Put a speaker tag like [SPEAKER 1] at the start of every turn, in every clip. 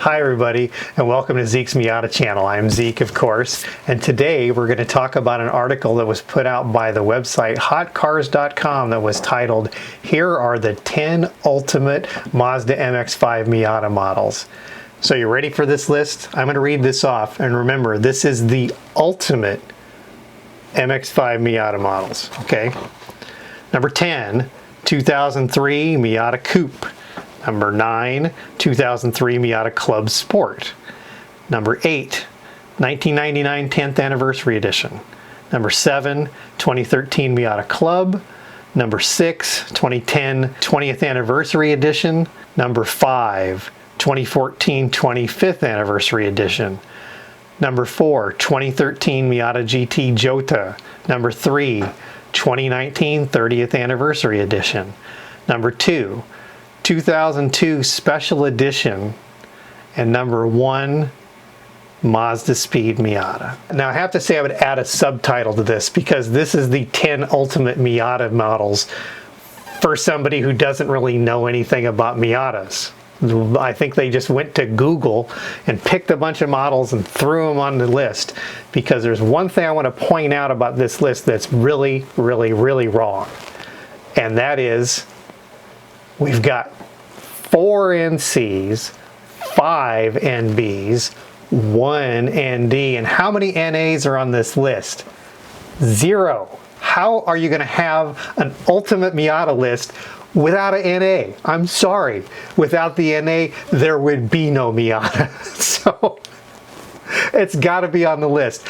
[SPEAKER 1] Hi everybody, and welcome to Zeke's Miata channel. I'm Zeke, of course, and today we're going to talk about an article that was put out by the website hotcars.com that was titled, "Here are the 10 ultimate Mazda MX-5 Miata models." So you ready for this list? I'm going to read this off, and remember, this is the ultimate MX-5 Miata models, okay? Number 10, 2003 Miata Coupe. Number 9, 2003 Miata Club Sport. Number 8, 1999 10th Anniversary Edition. Number 7, 2013 Miata Club. Number 6, 2010 20th Anniversary Edition. Number 5, 2014 25th Anniversary Edition. Number 4, 2013 Miata GT Jota. Number 3, 2019 30th Anniversary Edition. Number 2, 2002 Special Edition, and number 1, Mazda Speed Miata. Now I have to say I would add a subtitle to this because this is the 10 ultimate Miata models for somebody who doesn't really know anything about Miatas. I think they just went to Google and picked a bunch of models and threw them on the list, because there's one thing I want to point out about this list that's really wrong, and that is we've got 4 NCs, 5 NBs, 1 ND, and how many NAs are on this list? 0. How are you going to have an ultimate Miata list without an NA? I'm sorry. Without the NA, there would be no Miata. So it's got to be on the list.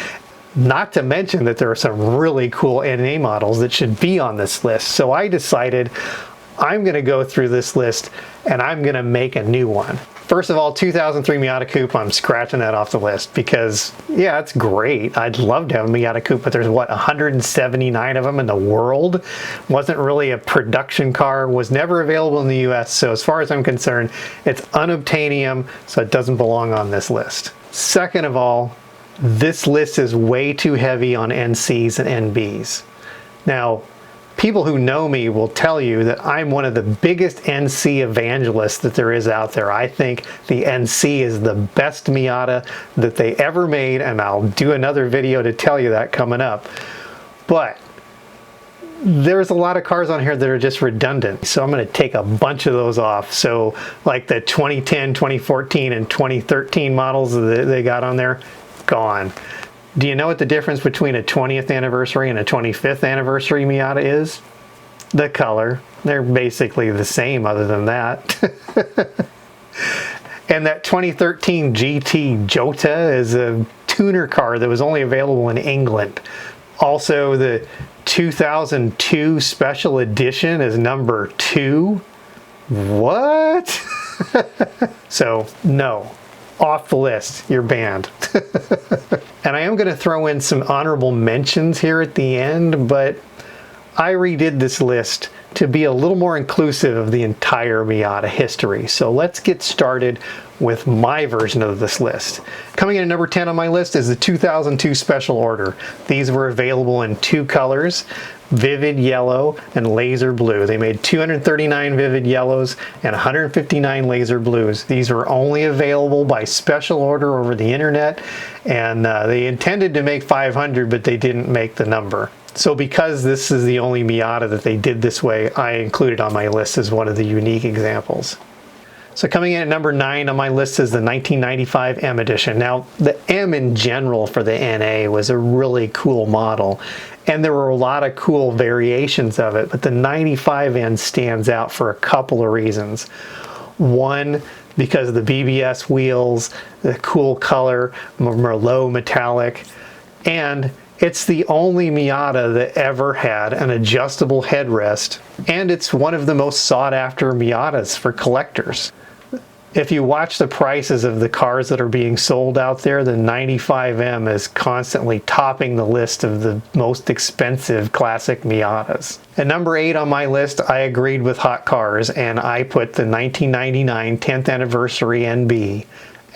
[SPEAKER 1] Not to mention that there are some really cool NA models that should be on this list. So I decided I'm going to go through this list and I'm going to make a new one. First of all, 2003 Miata Coupe, I'm scratching that off the list because, yeah, it's great. I'd love to have a Miata Coupe, but there's, what, 179 of them in the world? Wasn't really a production car, was never available in the US, so as far as I'm concerned, it's unobtainium, so it doesn't belong on this list. Second of all, this list is way too heavy on NCs and NBs. Now, people who know me will tell you that I'm one of the biggest NC evangelists that there is out there. I think the NC is the best Miata that they ever made, and I'll do another video to tell you that coming up. But there's a lot of cars on here that are just redundant, so I'm going to take a bunch of those off. So like the 2010, 2014, and 2013 models that they got on there, gone. Do you know what the difference between a 20th anniversary and a 25th anniversary Miata is? The color. They're basically the same other than that. And that 2013 GT Jota is a tuner car that was only available in England. Also, the 2002 Special Edition is number 2. What? So, no. Off the list. You're banned. And I am going to throw in some honorable mentions here at the end, but I redid this list to be a little more inclusive of the entire Miata history. So let's get started with my version of this list. Coming in at number 10 on my list is the 2002 Special Order. These were available in 2 colors, vivid yellow and laser blue. They made 239 vivid yellows and 159 laser blues. These were only available by special order over the internet, and they intended to make 500, but they didn't make the number. So because this is the only Miata that they did this way, I included on my list as one of the unique examples. So coming in at number 9 on my list is the 1995 M Edition. Now, the M in general for the NA was a really cool model, and there were a lot of cool variations of it, but the 95N stands out for a couple of reasons. One, because of the BBS wheels, the cool color, Merlot metallic, and it's the only Miata that ever had an adjustable headrest, and it's one of the most sought after Miatas for collectors. If you watch the prices of the cars that are being sold out there, the 95M is constantly topping the list of the most expensive classic Miatas. At number 8 on my list, I agreed with Hot Cars, and I put the 1999 10th Anniversary NB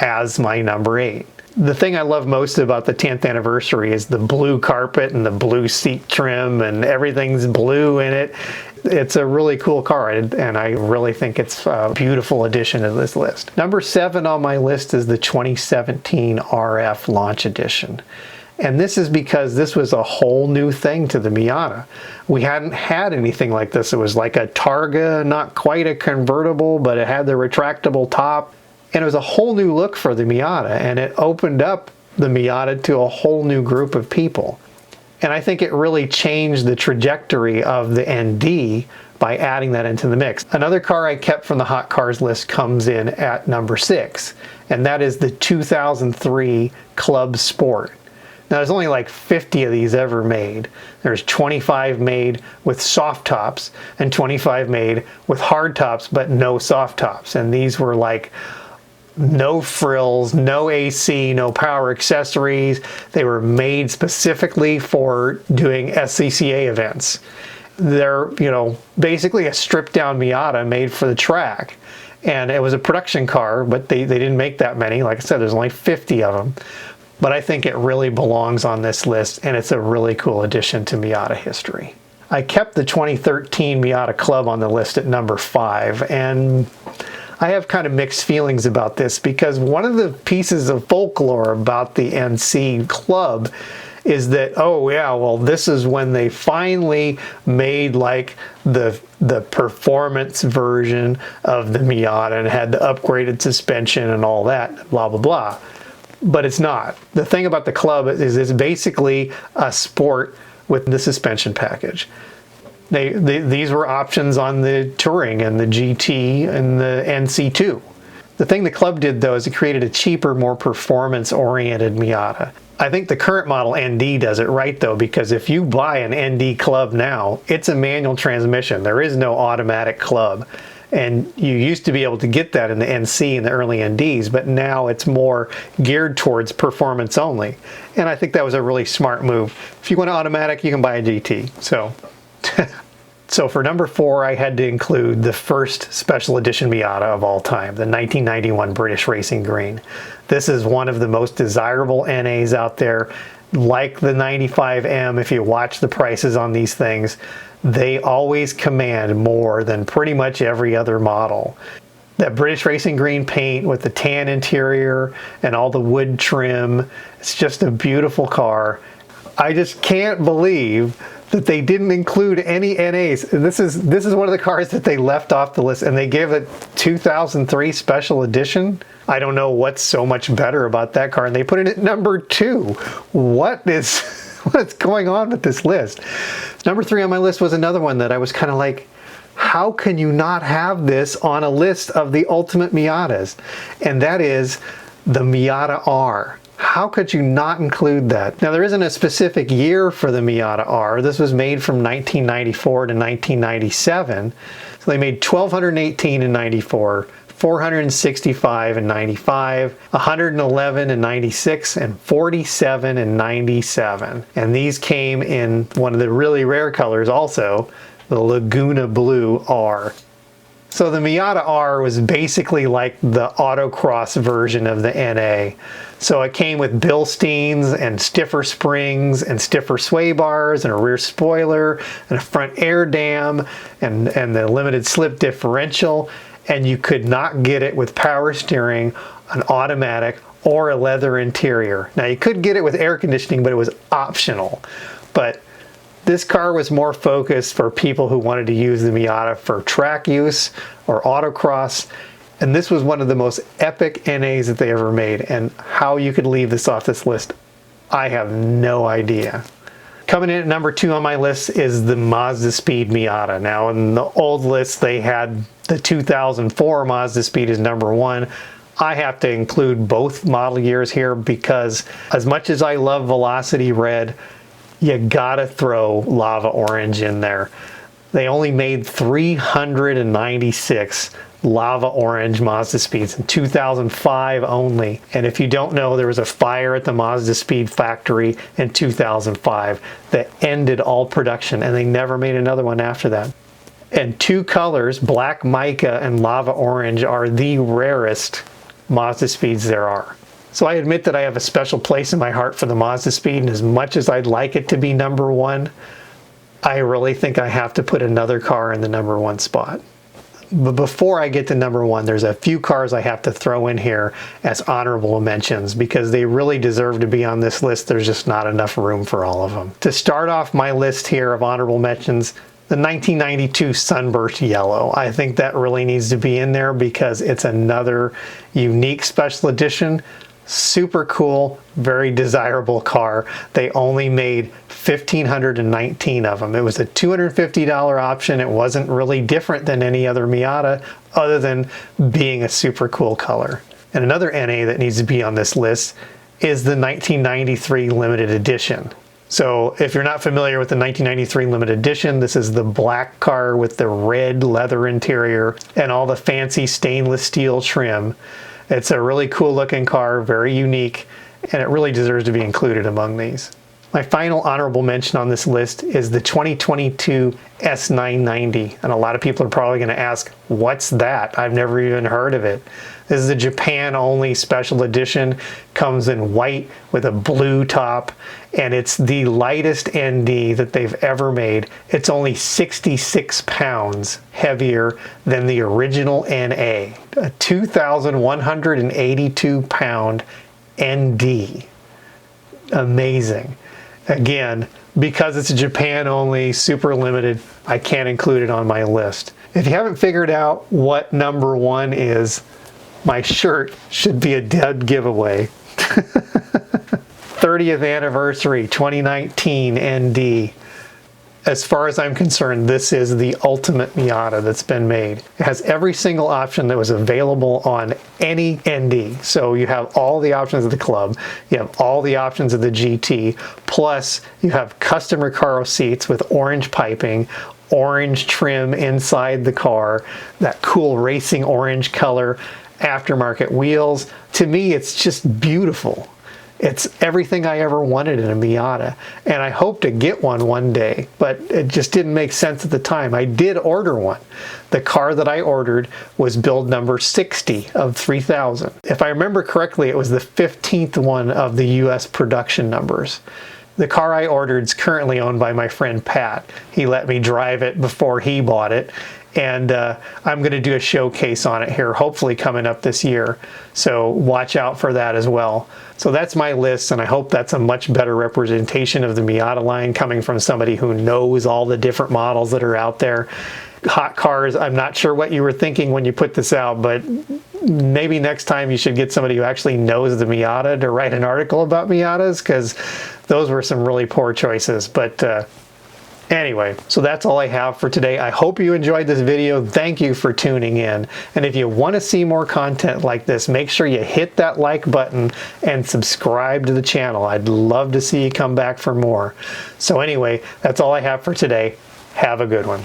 [SPEAKER 1] as my number 8. The thing I love most about the 10th anniversary is the blue carpet and the blue seat trim, and everything's blue in it. It's a really cool car, and I really think it's a beautiful addition to this list. Number 7 on my list is the 2017 RF Launch Edition. And this is because this was a whole new thing to the Miata. We hadn't had anything like this. It was like a Targa, not quite a convertible, but it had the retractable top. And it was a whole new look for the Miata, and it opened up the Miata to a whole new group of people. And I think it really changed the trajectory of the ND by adding that into the mix. Another car I kept from the Hot Cars list comes in at number 6, and that is the 2003 Club Sport. Now, there's only like 50 of these ever made. There's 25 made with soft tops and 25 made with hard tops but no soft tops. And these were like no frills, no AC, no power accessories. They were made specifically for doing SCCA events. They're, you know, basically a stripped down Miata made for the track. And it was a production car, but they didn't make that many. Like I said, there's only 50 of them. But I think it really belongs on this list, and it's a really cool addition to Miata history. I kept the 2013 Miata Club on the list at number 5, and I have kind of mixed feelings about this because one of the pieces of folklore about the NC Club is that, oh yeah, well, this is when they finally made like the performance version of the Miata and had the upgraded suspension and all that, blah, blah, blah. But it's not. The thing about the Club is it's basically a sport with the suspension package. These were options on the Touring and the GT and the NC2. The thing the Club did, though, is it created a cheaper, more performance-oriented Miata. I think the current model ND does it right, though, because if you buy an ND Club now, it's a manual transmission. There is no automatic Club. And you used to be able to get that in the NC and the early NDs, but now it's more geared towards performance only. And I think that was a really smart move. If you want automatic, you can buy a GT. So for number 4, I had to include the first special edition Miata of all time, the 1991 British Racing Green. This is one of the most desirable NAs out there. Like the 95M, if you watch the prices on these things, they always command more than pretty much every other model. That British Racing Green paint with the tan interior and all the wood trim, it's just a beautiful car. I just can't believe that they didn't include any NAs. This is one of the cars that they left off the list, and they gave it 2003 special edition. I don't know what's so much better about that car, and they put it at number 2. What's going on with this list? Number 3 on my list was another one that I was kind of like, how can you not have this on a list of the ultimate Miatas? And that is the Miata R. How could you not include that? Now, there isn't a specific year for the Miata R. This was made from 1994 to 1997. So they made 1,218 in 94, 465 in 95, 111 in 96, and 47 in 97. And these came in one of the really rare colors also, the Laguna Blue R. So the Miata R was basically like the autocross version of the NA. So it came with Bilsteins and stiffer springs and stiffer sway bars and a rear spoiler and a front air dam and the limited slip differential. And you could not get it with power steering, an automatic, or a leather interior. Now you could get it with air conditioning, but it was optional. But this car was more focused for people who wanted to use the Miata for track use or autocross. And this was one of the most epic NAs that they ever made. And how you could leave this off this list, I have no idea. Coming in at number 2 on my list is the Mazda Speed Miata. Now, in the old list, they had the 2004 Mazda Speed as number 1. I have to include both model years here because as much as I love Velocity Red, you gotta throw Lava Orange in there. They only made 396 Lava Orange Mazda Speeds in 2005 only. And if you don't know, there was a fire at the Mazda Speed factory in 2005 that ended all production, and they never made another one after that. And 2 colors, black mica and lava orange, are the rarest Mazda Speeds there are. So I admit that I have a special place in my heart for the Mazda Speed, and as much as I'd like it to be number one, I really think I have to put another car in the number one spot. But before I get to number one, there's a few cars I have to throw in here as honorable mentions because they really deserve to be on this list. There's just not enough room for all of them. To start off my list here of honorable mentions, the 1992 Sunburst Yellow. I think that really needs to be in there because it's another unique special edition. Super cool, very desirable car. They only made 1,519 of them. It was a $250 option. It wasn't really different than any other Miata other than being a super cool color. And another NA that needs to be on this list is the 1993 limited edition. So if you're not familiar with the 1993 limited edition, this is the black car with the red leather interior and all the fancy stainless steel trim. It's a really cool looking car, very unique, and it really deserves to be included among these. My final honorable mention on this list is the 2022 S990, and a lot of people are probably going to ask, what's that? I've never even heard of it. This is a Japan-only special edition, comes in white with a blue top, and it's the lightest ND that they've ever made. It's only 66 pounds heavier than the original NA, a 2,182 pound ND. Amazing. Again, because it's a Japan-only, super limited, I can't include it on my list. If you haven't figured out what number one is, my shirt should be a dead giveaway. 30th anniversary 2019 ND. As far as I'm concerned, this is the ultimate Miata that's been made. It has every single option that was available on any ND. So you have all the options of the Club, you have all the options of the GT, plus you have custom Recaro seats with orange piping, orange trim inside the car, that cool racing orange color, aftermarket wheels. To me, it's just beautiful. It's everything I ever wanted in a Miata, and I hope to get one day, but it just didn't make sense at the time. I did order one. The car that I ordered was build number 60 of 3,000. If I remember correctly, it was the 15th one of the US production numbers. The car I ordered is currently owned by my friend Pat. He let me drive it before he bought it, and I'm going to do a showcase on it here, hopefully coming up this year. So watch out for that as well. So that's my list, and I hope that's a much better representation of the Miata line coming from somebody who knows all the different models that are out there. Hot Cars, I'm not sure what you were thinking when you put this out, but maybe next time you should get somebody who actually knows the Miata to write an article about Miatas, because those were some really poor choices. But anyway, so that's all I have for today. I hope you enjoyed this video. Thank you for tuning in. And if you want to see more content like this, make sure you hit that like button and subscribe to the channel. I'd love to see you come back for more. So anyway, that's all I have for today. Have a good one.